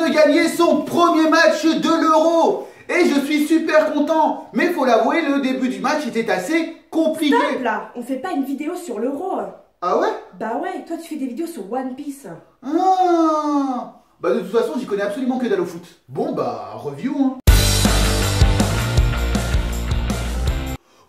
de gagner son premier match de l'Euro. Et je suis super content. Mais faut l'avouer, le début du match était assez compliqué. Stop là, on fait pas une vidéo sur l'Euro. Ah ouais? Bah ouais, toi tu fais des vidéos sur One Piece. Ah. Bah de toute façon, j'y connais absolument que dalle au foot. Bon bah, review hein.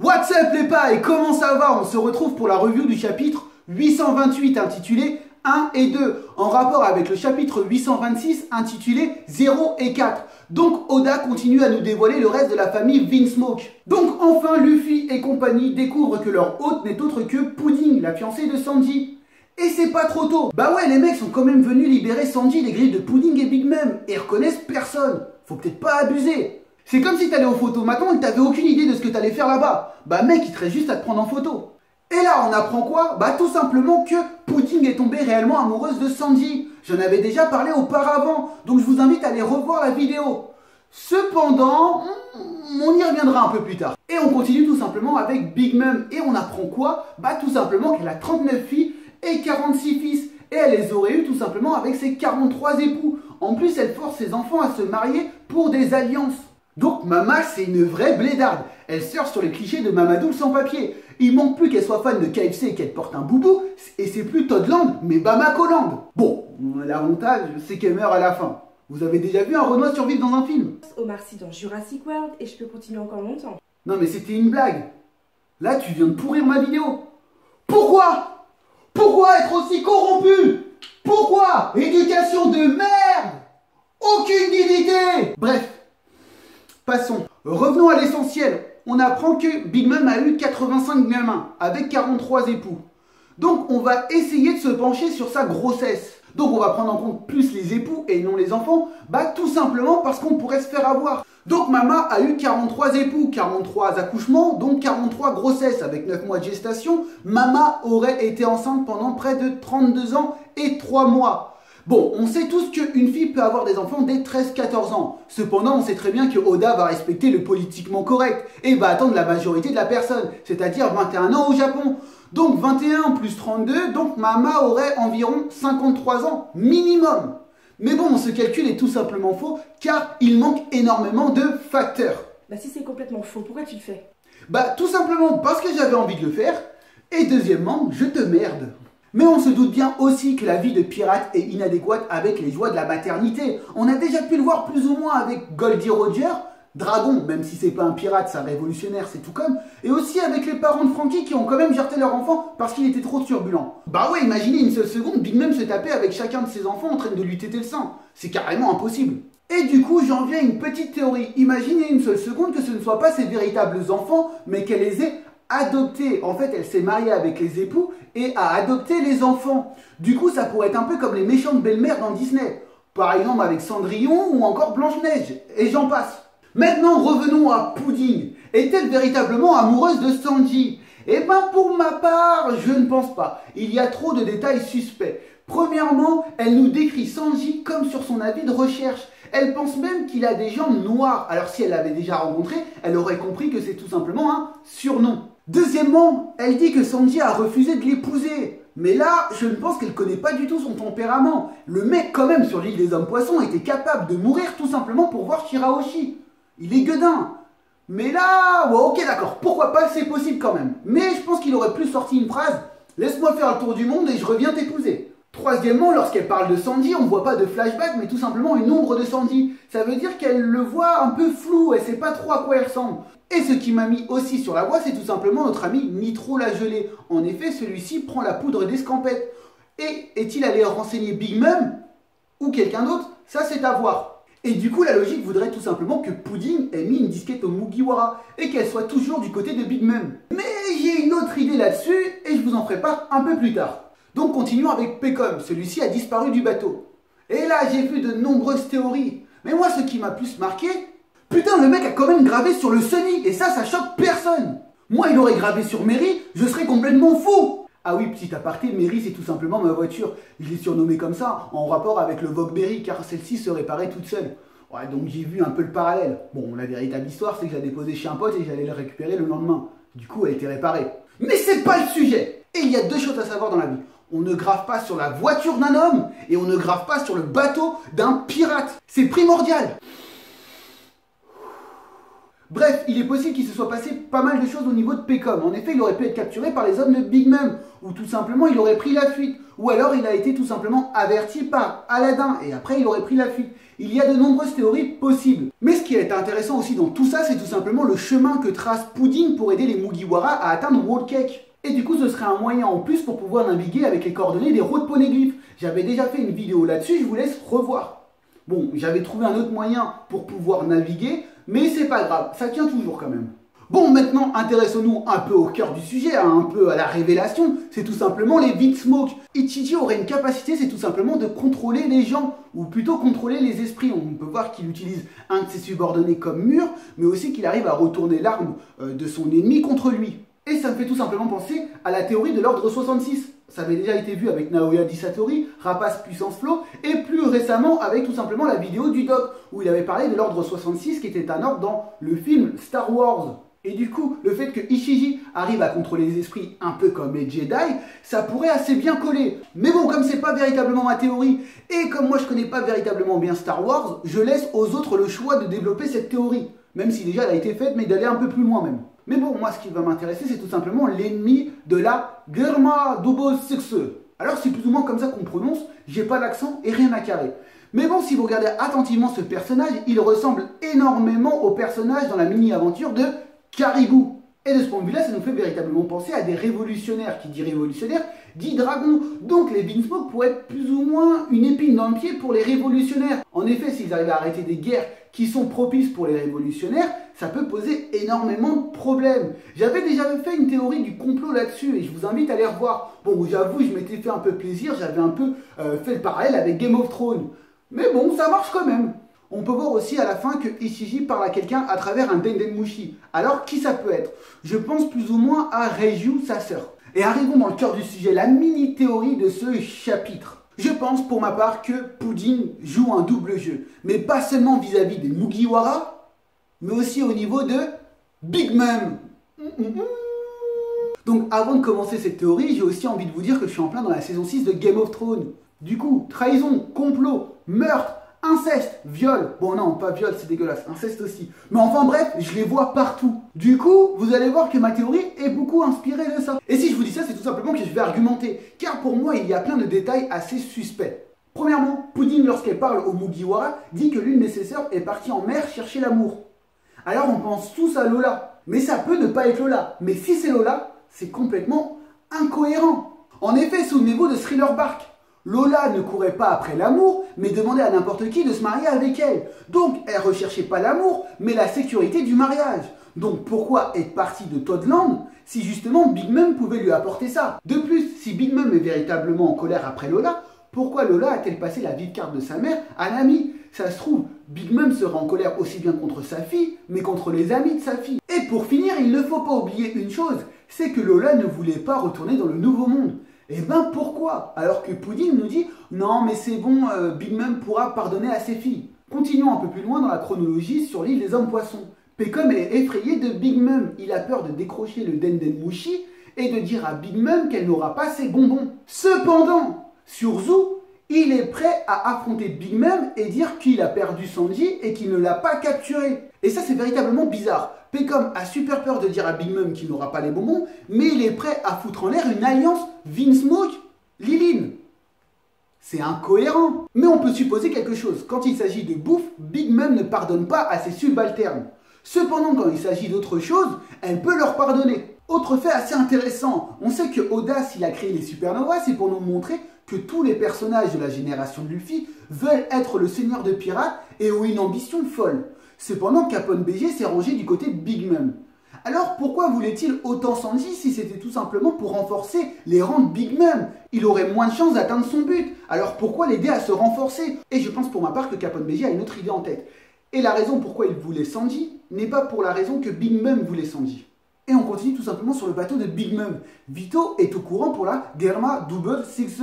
What's up les pailles, comment ça va? On se retrouve pour la review du chapitre 828 intitulé 1 et 2, en rapport avec le chapitre 826 intitulé 0 et 4. Donc Oda continue à nous dévoiler le reste de la famille Vinsmoke. Donc enfin Luffy et compagnie découvrent que leur hôte n'est autre que Pudding, la fiancée de Sanji. Et c'est pas trop tôt. Bah ouais, les mecs sont quand même venus libérer Sanji des griffes de Pudding et Big Mom et reconnaissent personne. Faut peut-être pas abuser. C'est comme si t'allais au photomaton et t'avais aucune idée de ce que t'allais faire là-bas. Bah mec, il te reste juste à te prendre en photo. Et là, on apprend quoi? Bah tout simplement que Pudding est tombée réellement amoureuse de Sanji. J'en avais déjà parlé auparavant, donc je vous invite à aller revoir la vidéo. Cependant, on y reviendra un peu plus tard. Et on continue tout simplement avec Big Mom. Et on apprend quoi? Bah tout simplement qu'elle a 39 filles et 46 fils. Et elle les aurait eu tout simplement avec ses 43 époux. En plus, elle force ses enfants à se marier pour des alliances. Donc Mama, c'est une vraie blédarde. Elle surfe sur les clichés de Mamadou sans papier. Il manque plus qu'elle soit fan de KFC et qu'elle porte un boubou. Et c'est plus Toddland, mais Bamakoland. Bon, l'avantage, c'est qu'elle meurt à la fin. Vous avez déjà vu un Renoir survivre dans un film? Omar Sy dans Jurassic World et je peux continuer encore longtemps. Non mais c'était une blague. Là, tu viens de pourrir ma vidéo. Pourquoi? Pourquoi être aussi corrompu? Pourquoi? Éducation de merde! Aucune dignité! Bref, passons. Revenons à l'essentiel. On apprend que Big Mom a eu 85 gamins avec 43 époux. Donc on va essayer de se pencher sur sa grossesse. Donc on va prendre en compte plus les époux et non les enfants. Bah tout simplement parce qu'on pourrait se faire avoir. Donc Mama a eu 43 époux, 43 accouchements, donc 43 grossesses. Avec 9 mois de gestation, Mama aurait été enceinte pendant près de 32 ans et 3 mois. Bon, on sait tous qu'une fille peut avoir des enfants dès 13-14 ans. Cependant, on sait très bien que Oda va respecter le politiquement correct et va attendre la majorité de la personne, c'est-à-dire 21 ans au Japon. Donc 21 plus 32, donc Mama aurait environ 53 ans minimum. Mais bon, ce calcul est tout simplement faux car il manque énormément de facteurs. Bah si c'est complètement faux, pourquoi tu le fais? Bah tout simplement parce que j'avais envie de le faire et deuxièmement, je te merde. Mais on se doute bien aussi que la vie de pirate est inadéquate avec les joies de la maternité. On a déjà pu le voir plus ou moins avec Goldie Roger, Dragon, même si c'est pas un pirate, c'est un révolutionnaire, c'est tout comme. Et aussi avec les parents de Frankie qui ont quand même jeté leur enfant parce qu'il était trop turbulent. Bah ouais, imaginez une seule seconde, Big Mom se taper avec chacun de ses enfants en train de lui téter le sein. C'est carrément impossible. Et du coup, j'en viens à une petite théorie. Imaginez une seule seconde que ce ne soit pas ses véritables enfants, mais qu'elle les ait adoptés. En fait, elle s'est mariée avec les époux et a adopté les enfants. Du coup, ça pourrait être un peu comme les méchantes belles-mères dans Disney. Par exemple avec Cendrillon ou encore Blanche-Neige. Et j'en passe. Maintenant, revenons à Pudding. Est-elle véritablement amoureuse de Sanji? Eh ben, pour ma part, je ne pense pas. Il y a trop de détails suspects. Premièrement, elle nous décrit Sanji comme sur son avis de recherche. Elle pense même qu'il a des jambes noires. Alors si elle l'avait déjà rencontré, elle aurait compris que c'est tout simplement un surnom. Deuxièmement, elle dit que Sanji a refusé de l'épouser. Mais là, je ne pense qu'elle connaît pas du tout son tempérament. Le mec, quand même, sur l'île des hommes poissons, était capable de mourir tout simplement pour voir Shirahoshi. Il est gueudin. Mais là, ouais, ok d'accord, pourquoi pas, c'est possible quand même. Mais je pense qu'il aurait plus sorti une phrase « Laisse-moi faire le tour du monde et je reviens t'épouser ». Troisièmement, lorsqu'elle parle de Sanji, on ne voit pas de flashback, mais tout simplement une ombre de Sanji. Ça veut dire qu'elle le voit un peu flou, elle ne sait pas trop à quoi il ressemble. Et ce qui m'a mis aussi sur la voie, c'est tout simplement notre ami Nitro la gelée. En effet, celui-ci prend la poudre d'escampette. Et est-il allé renseigner Big Mom ou quelqu'un d'autre? Ça, c'est à voir. Et du coup, la logique voudrait tout simplement que Pudding ait mis une disquette au Mugiwara et qu'elle soit toujours du côté de Big Mom. Mais j'ai une autre idée là-dessus et je vous en ferai part un peu plus tard. Donc continuons avec Pecom, celui-ci a disparu du bateau. Et là, j'ai vu de nombreuses théories. Mais moi, ce qui m'a plus marqué, putain, le mec a quand même gravé sur le Sunny et ça choque personne. Moi, il aurait gravé sur Mary, je serais complètement fou. Ah oui, petit aparté, Mary c'est tout simplement ma voiture. Je l'ai surnommée comme ça, en rapport avec le Vogue Berry, car celle-ci se réparait toute seule. Ouais, donc j'ai vu un peu le parallèle. Bon, la véritable histoire, c'est que je la déposais chez un pote et j'allais le récupérer le lendemain. Du coup, elle était réparée. Mais c'est pas le sujet. Et il y a deux choses à savoir dans la vie. On ne grave pas sur la voiture d'un homme et on ne grave pas sur le bateau d'un pirate. C'est primordial. Bref, il est possible qu'il se soit passé pas mal de choses au niveau de Pecom. En effet, il aurait pu être capturé par les hommes de Big Mom, ou tout simplement il aurait pris la fuite, ou alors il a été tout simplement averti par Aladdin, et après il aurait pris la fuite. Il y a de nombreuses théories possibles. Mais ce qui est intéressant aussi dans tout ça, c'est tout simplement le chemin que trace Pudding pour aider les Mugiwara à atteindre World Cake. Et du coup, ce serait un moyen en plus pour pouvoir naviguer avec les coordonnées des routes poneglyphes. J'avais déjà fait une vidéo là-dessus, je vous laisse revoir. Bon, j'avais trouvé un autre moyen pour pouvoir naviguer, mais c'est pas grave, ça tient toujours quand même. Bon, maintenant, intéressons-nous un peu au cœur du sujet, un peu à la révélation, c'est tout simplement les Vinsmoke. Ichiji aurait une capacité, c'est tout simplement de contrôler les gens, ou plutôt contrôler les esprits. On peut voir qu'il utilise un de ses subordonnés comme mur, mais aussi qu'il arrive à retourner l'arme de son ennemi contre lui. Et ça me fait tout simplement penser à la théorie de l'ordre 66. Ça avait déjà été vu avec Naoya Disatori, Rapace Puissance Flow, et plus récemment avec tout simplement la vidéo du Doc, où il avait parlé de l'ordre 66 qui était un ordre dans le film Star Wars. Et du coup, le fait que Ichiji arrive à contrôler les esprits un peu comme les Jedi, ça pourrait assez bien coller. Mais bon, comme c'est pas véritablement ma théorie, et comme moi je connais pas véritablement bien Star Wars, je laisse aux autres le choix de développer cette théorie. Même si déjà elle a été faite, mais d'aller un peu plus loin même. Mais bon, moi ce qui va m'intéresser, c'est tout simplement l'ennemi de la Germa Double Six. Alors c'est plus ou moins comme ça qu'on prononce, j'ai pas d'accent et rien à carrer. Mais bon, si vous regardez attentivement ce personnage, il ressemble énormément au personnage dans la mini-aventure de Caribou. Et de ce point de vue-là, ça nous fait véritablement penser à des révolutionnaires. Qui dit révolutionnaire, dit dragon. Donc les Vinsmoke pourraient être plus ou moins une épine dans le pied pour les révolutionnaires. En effet, s'ils arrivent à arrêter des guerres qui sont propices pour les révolutionnaires, ça peut poser énormément de problèmes. J'avais déjà fait une théorie du complot là-dessus et je vous invite à les revoir. Bon, j'avoue, je m'étais fait un peu plaisir, j'avais un peu fait le parallèle avec Game of Thrones. Mais bon, ça marche quand même. On peut voir aussi à la fin que Ichiji parle à quelqu'un à travers un Dendenmushi. Alors, qui ça peut être? Je pense plus ou moins à Reiju, sa sœur. Et arrivons dans le cœur du sujet, la mini-théorie de ce chapitre. Je pense pour ma part que Pudding joue un double jeu. Mais pas seulement vis-à-vis des Mugiwara, mais aussi au niveau de Big Mom. Donc avant de commencer cette théorie, j'ai aussi envie de vous dire que je suis en plein dans la saison 6 de Game of Thrones. Du coup, trahison, complot, meurtre, inceste, viol. Bon non, pas viol, c'est dégueulasse, inceste aussi. Mais enfin bref, je les vois partout. Du coup, vous allez voir que ma théorie est beaucoup inspirée de ça. Et si je vous dis ça, c'est tout simplement que je vais argumenter. Car pour moi, il y a plein de détails assez suspects. Premièrement, Pudding, lorsqu'elle parle au Mugiwara, dit que l'une de ses sœurs est partie en mer chercher l'amour. Alors on pense tous à Lola. Mais ça peut ne pas être Lola. Mais si c'est Lola, c'est complètement incohérent. En effet, souvenez-vous de Thriller Bark. Lola ne courait pas après l'amour, mais demandait à n'importe qui de se marier avec elle. Donc, elle recherchait pas l'amour, mais la sécurité du mariage. Donc, pourquoi être partie de Toadland si justement Big Mom pouvait lui apporter ça? De plus, si Big Mom est véritablement en colère après Lola, pourquoi Lola a-t-elle passé la vie de carte de sa mère à Nami? Ça se trouve, Big Mom sera en colère aussi bien contre sa fille, mais contre les amis de sa fille. Et pour finir, il ne faut pas oublier une chose, c'est que Lola ne voulait pas retourner dans le Nouveau Monde. Et ben pourquoi? Alors que Pudding nous dit non mais c'est bon, Big Mom pourra pardonner à ses filles. Continuons un peu plus loin dans la chronologie sur l'île des hommes poissons. Pecom est effrayé de Big Mom, il a peur de décrocher le Dendenmushi et de dire à Big Mom qu'elle n'aura pas ses bonbons. Cependant, sur Zoo, il est prêt à affronter Big Mom et dire qu'il a perdu Sanji et qu'il ne l'a pas capturé. Et ça c'est véritablement bizarre. Pecom a super peur de dire à Big Mom qu'il n'aura pas les bonbons, mais il est prêt à foutre en l'air une alliance Vinsmoke-Lilin. C'est incohérent. Mais on peut supposer quelque chose. Quand il s'agit de bouffe, Big Mom ne pardonne pas à ses subalternes. Cependant, quand il s'agit d'autre chose, elle peut leur pardonner. Autre fait assez intéressant, on sait que Oda, s'il a créé les supernovas, c'est pour nous montrer que tous les personnages de la génération de Luffy veulent être le seigneur de pirates et ont une ambition folle. Cependant, Capone BG s'est rangé du côté de Big Mom. Alors pourquoi voulait-il autant Sanji si c'était tout simplement pour renforcer les rangs de Big Mom? Il aurait moins de chances d'atteindre son but. Alors pourquoi l'aider à se renforcer? Et je pense pour ma part que Capone BG a une autre idée en tête. Et la raison pourquoi il voulait Sanji n'est pas pour la raison que Big Mom voulait Sanji. Et on continue tout simplement sur le bateau de Big Mom. Vito est au courant pour la Germa Double Six.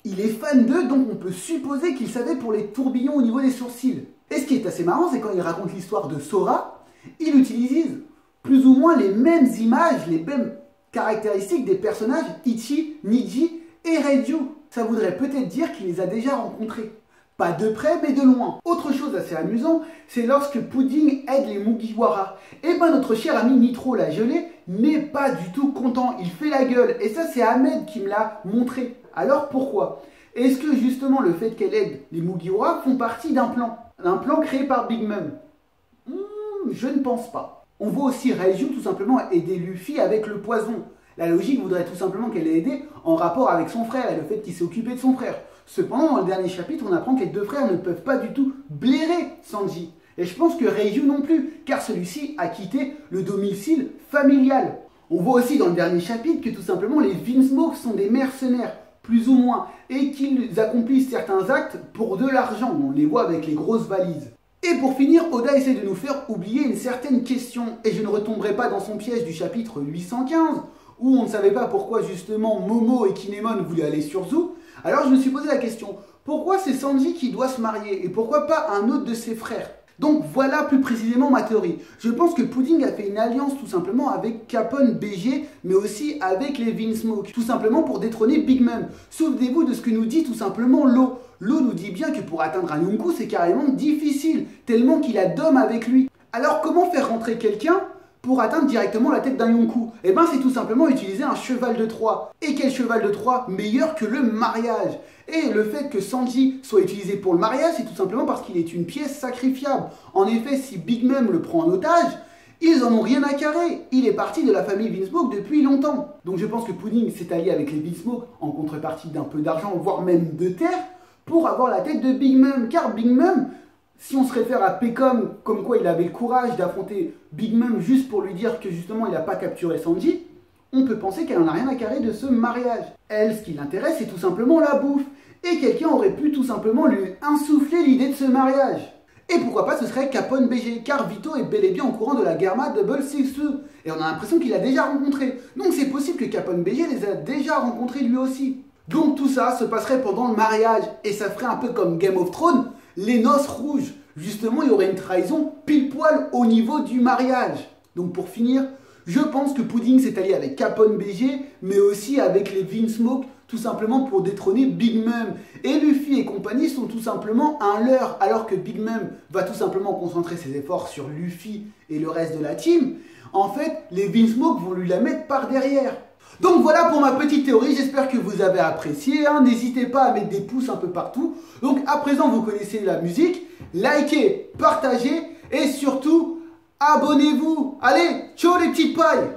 Il est fan d'eux, donc on peut supposer qu'il savait pour les tourbillons au niveau des sourcils. Et ce qui est assez marrant, c'est quand il raconte l'histoire de Sora, il utilise plus ou moins les mêmes images, les mêmes caractéristiques des personnages Ichi, Niji Et Reiju, ça voudrait peut-être dire qu'il les a déjà rencontrés. Pas de près, mais de loin. Autre chose assez amusant, c'est lorsque Pudding aide les Mugiwara. Et ben notre cher ami Nitro, la gelée, n'est pas du tout content. Il fait la gueule. Et ça, c'est Ahmed qui me l'a montré. Alors pourquoi? Est-ce que justement le fait qu'elle aide les Mugiwara font partie d'un plan? Un plan créé par Big Mom? Je ne pense pas. On voit aussi Reiju tout simplement aider Luffy avec le poison. La logique voudrait tout simplement qu'elle l'ait aidé en rapport avec son frère et le fait qu'il s'est occupé de son frère. Cependant, dans le dernier chapitre, on apprend que les deux frères ne peuvent pas du tout blairer Sanji. Et je pense que Reiju non plus, car celui-ci a quitté le domicile familial. On voit aussi dans le dernier chapitre que tout simplement les Vinsmoke sont des mercenaires, plus ou moins, et qu'ils accomplissent certains actes pour de l'argent. On les voit avec les grosses valises. Et pour finir, Oda essaie de nous faire oublier une certaine question, et je ne retomberai pas dans son piège du chapitre 815, où on ne savait pas pourquoi justement Momo et Kinemon voulaient aller sur Zou. Alors je me suis posé la question, pourquoi c'est Sanji qui doit se marier et pourquoi pas un autre de ses frères? Donc voilà plus précisément ma théorie. Je pense que Pudding a fait une alliance tout simplement avec Capone BG, mais aussi avec les Vinsmoke, tout simplement pour détrôner Big Mom. Souvenez-vous de ce que nous dit tout simplement Law. Law nous dit bien que pour atteindre un Yonkou, c'est carrément difficile, tellement qu'il a d'hommes avec lui. Alors comment faire rentrer quelqu'un pour atteindre directement la tête d'un Yonkou? Eh ben c'est tout simplement utiliser un cheval de Troie. Et quel cheval de Troie meilleur que le mariage? Et le fait que Sanji soit utilisé pour le mariage, c'est tout simplement parce qu'il est une pièce sacrifiable. En effet, si Big Mom le prend en otage, ils en ont rien à carrer. Il est parti de la famille Vinsmoke depuis longtemps. Donc je pense que Pudding s'est allié avec les Vinsmoke en contrepartie d'un peu d'argent, voire même de terre, pour avoir la tête de Big Mom. Car Big Mom, si on se réfère à Pecom, comme quoi il avait le courage d'affronter Big Mom juste pour lui dire que justement il n'a pas capturé Sanji, on peut penser qu'elle n'en a rien à carrer de ce mariage. Elle, ce qui l'intéresse, c'est tout simplement la bouffe. Et quelqu'un aurait pu tout simplement lui insuffler l'idée de ce mariage. Et pourquoi pas ce serait Capone BG, car Vito est bel et bien au courant de la Germa Double Six. Et on a l'impression qu'il l'a déjà rencontré. Donc c'est possible que Capone BG les a déjà rencontrés lui aussi. Donc tout ça se passerait pendant le mariage. Et ça ferait un peu comme Game of Thrones, les noces rouges. Justement, il y aurait une trahison pile poil au niveau du mariage. Donc pour finir, je pense que Pudding s'est allié avec Capone BG, mais aussi avec les Vinsmoke, tout simplement pour détrôner Big Mom. Et Luffy et compagnie sont tout simplement un leurre, alors que Big Mom va tout simplement concentrer ses efforts sur Luffy et le reste de la team. En fait, les Vinsmoke vont lui la mettre par derrière. Donc voilà pour ma petite théorie, j'espère que vous avez apprécié, hein. N'hésitez pas à mettre des pouces un peu partout. Donc à présent vous connaissez la musique, likez, partagez et surtout abonnez-vous. Allez, ciao les petites pailles.